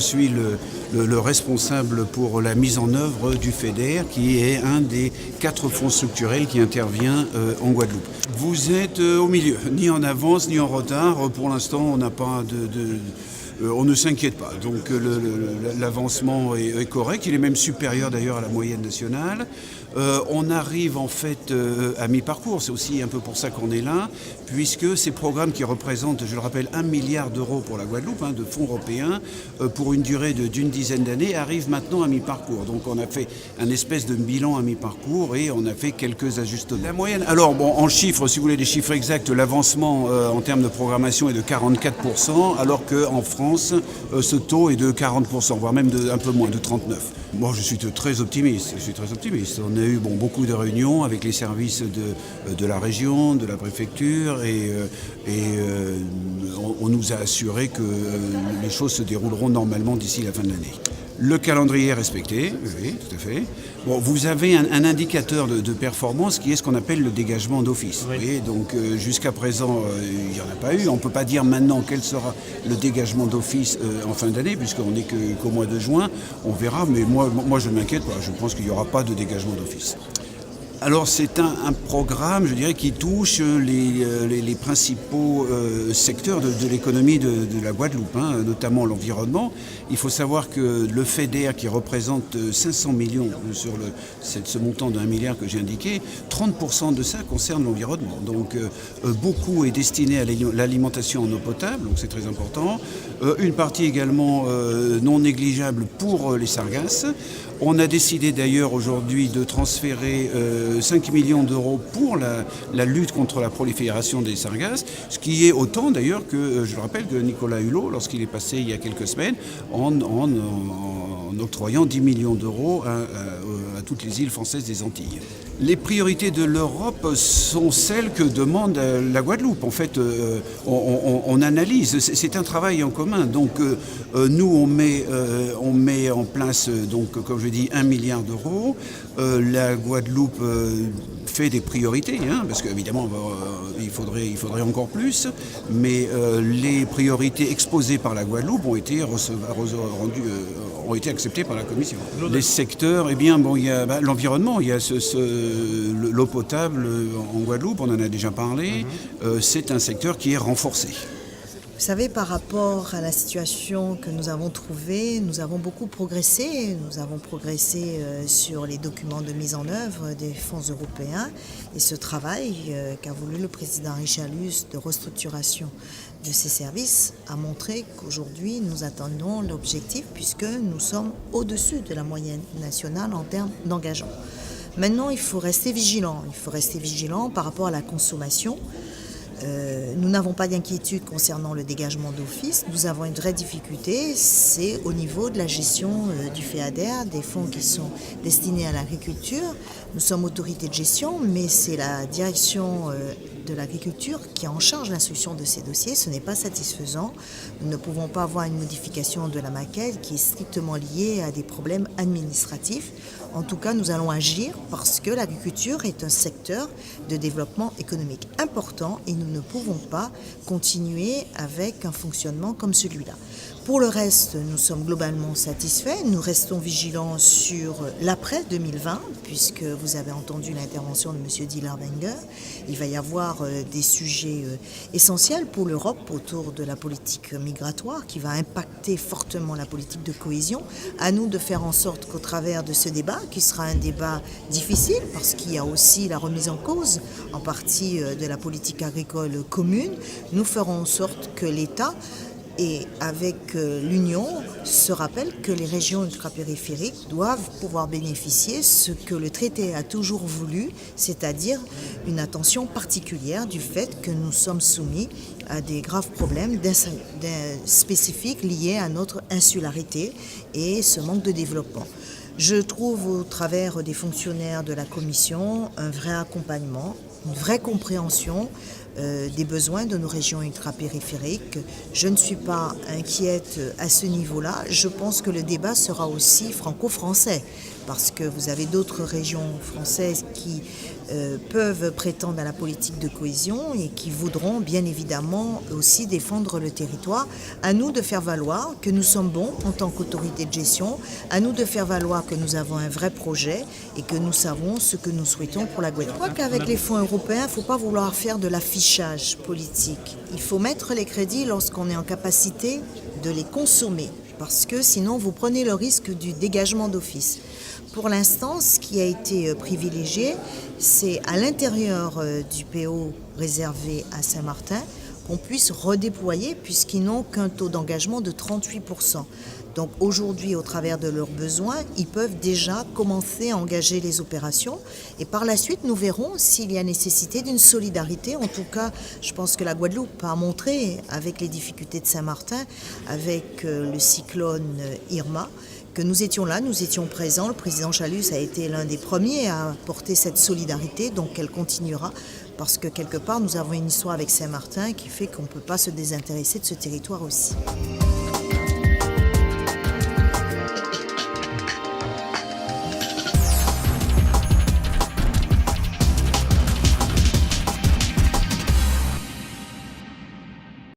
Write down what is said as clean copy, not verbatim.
suis le responsable pour la mise en œuvre du FEDER, qui est un des 4 fonds structurels qui intervient en Guadeloupe. Vous êtes au milieu, ni en avance ni en retard. Pour l'instant, on n'a pas on ne s'inquiète pas. Donc l'avancement est correct. Il est même supérieur d'ailleurs à la moyenne nationale. On arrive en fait à mi-parcours. C'est aussi un peu pour ça qu'on est là, puisque ces programmes qui représentent, je le rappelle, 1 milliard d'euros pour la Guadeloupe, de fonds européens, pour une durée d'une dizaine d'années, arrivent maintenant à mi-parcours. Donc on a fait un espèce de bilan à mi-parcours et on a fait quelques ajustements. La moyenne, alors bon, en chiffres, si vous voulez des chiffres exacts, l'avancement en termes de programmation est de 44%, alors qu'en France, ce taux est de 40%, voire même un peu moins, de 39%. Moi, je suis très optimiste. On a eu beaucoup de réunions avec les services de la région, de la préfecture, et on nous a assuré que les choses se dérouleront normalement d'ici la fin de l'année. Le calendrier est respecté, oui, tout à fait. Bon, vous avez un indicateur de performance qui est ce qu'on appelle le dégagement d'office. Oui. Vous voyez, donc jusqu'à présent, il n'y en a pas eu. On ne peut pas dire maintenant quel sera le dégagement d'office en fin d'année, puisqu'on n'est qu'au mois de juin. On verra, mais moi je ne m'inquiète pas. Je pense qu'il n'y aura pas de dégagement d'office. Alors c'est un programme, je dirais, qui touche les principaux secteurs de l'économie de la Guadeloupe, notamment l'environnement. Il faut savoir que le FEDER, qui représente 500 millions sur ce montant de 1 milliard que j'ai indiqué, 30% de ça concerne l'environnement. Donc beaucoup est destiné à l'alimentation en eau potable, donc c'est très important. Une partie également non négligeable pour les sargasses. On a décidé d'ailleurs aujourd'hui de transférer 5 millions d'euros pour la lutte contre la prolifération des sargasses, ce qui est autant d'ailleurs que, je le rappelle, que Nicolas Hulot, lorsqu'il est passé il y a quelques semaines, en octroyant 10 millions d'euros à toutes les îles françaises des Antilles. Les priorités de l'Europe sont celles que demande la Guadeloupe. En fait, on analyse, c'est un travail en commun. Donc nous, on met en place, donc, comme je dis, 1 milliard d'euros. La Guadeloupe fait des priorités, parce qu'évidemment, il faudrait encore plus. Mais les priorités exposées par la Guadeloupe ont été acceptées par la Commission. Les secteurs, il y a l'environnement, il y a l'eau potable en Guadeloupe, on en a déjà parlé. C'est un secteur qui est renforcé. Vous savez, par rapport à la situation que nous avons trouvée, nous avons beaucoup progressé. Nous avons progressé sur les documents de mise en œuvre des fonds européens. Et ce travail qu'a voulu le président Richalus de restructuration de ces services a montré qu'aujourd'hui nous atteignons l'objectif, puisque nous sommes au-dessus de la moyenne nationale en termes d'engagement. Maintenant, il faut rester vigilant. Il faut rester vigilant par rapport à la consommation. Nous n'avons pas d'inquiétude concernant le dégagement d'office. Nous avons une vraie difficulté, c'est au niveau de la gestion du FEADER, des fonds qui sont destinés à l'agriculture. Nous sommes autorité de gestion, mais c'est la direction de l'agriculture qui est en charge l'instruction de ces dossiers. Ce n'est pas satisfaisant. Nous ne pouvons pas avoir une modification de la maquette qui est strictement liée à des problèmes administratifs. En tout cas, nous allons agir parce que l'agriculture est un secteur de développement économique important et nous ne pouvons pas continuer avec un fonctionnement comme celui-là. Pour le reste, nous sommes globalement satisfaits. Nous restons vigilants sur l'après 2020, puisque vous avez entendu l'intervention de M. Dillerwenger. Il va y avoir des sujets essentiels pour l'Europe autour de la politique migratoire qui va impacter fortement la politique de cohésion. À nous de faire en sorte qu'au travers de ce débat, qui sera un débat difficile, parce qu'il y a aussi la remise en cause en partie de la politique agricole commune, nous ferons en sorte que l'État et avec l'Union se rappelle que les régions ultrapériphériques doivent pouvoir bénéficier ce que le traité a toujours voulu, c'est-à-dire une attention particulière du fait que nous sommes soumis à des graves problèmes spécifiques liés à notre insularité et ce manque de développement. Je trouve au travers des fonctionnaires de la Commission un vrai accompagnement, une vraie compréhension des besoins de nos régions ultrapériphériques. Je ne suis pas inquiète à ce niveau-là. Je pense que le débat sera aussi franco-français parce que vous avez d'autres régions françaises qui peuvent prétendre à la politique de cohésion et qui voudront bien évidemment aussi défendre le territoire. À nous de faire valoir que nous sommes bons en tant qu'autorité de gestion, à nous de faire valoir que nous avons un vrai projet et que nous savons ce que nous souhaitons pour la Guadeloupe. Je crois qu'avec les fonds européens, il ne faut pas vouloir faire de l'affichage politique. Il faut mettre les crédits lorsqu'on est en capacité de les consommer, parce que sinon vous prenez le risque du dégagement d'office. Pour l'instant, ce qui a été privilégié, c'est à l'intérieur du PO réservé à Saint-Martin qu'on puisse redéployer puisqu'ils n'ont qu'un taux d'engagement de 38%. Donc aujourd'hui, au travers de leurs besoins, ils peuvent déjà commencer à engager les opérations. Et par la suite, nous verrons s'il y a nécessité d'une solidarité. En tout cas, je pense que la Guadeloupe a montré, avec les difficultés de Saint-Martin, avec le cyclone Irma, que nous étions là, nous étions présents. Le président Chalus a été l'un des premiers à porter cette solidarité, donc elle continuera, parce que quelque part, nous avons une histoire avec Saint-Martin qui fait qu'on ne peut pas se désintéresser de ce territoire aussi.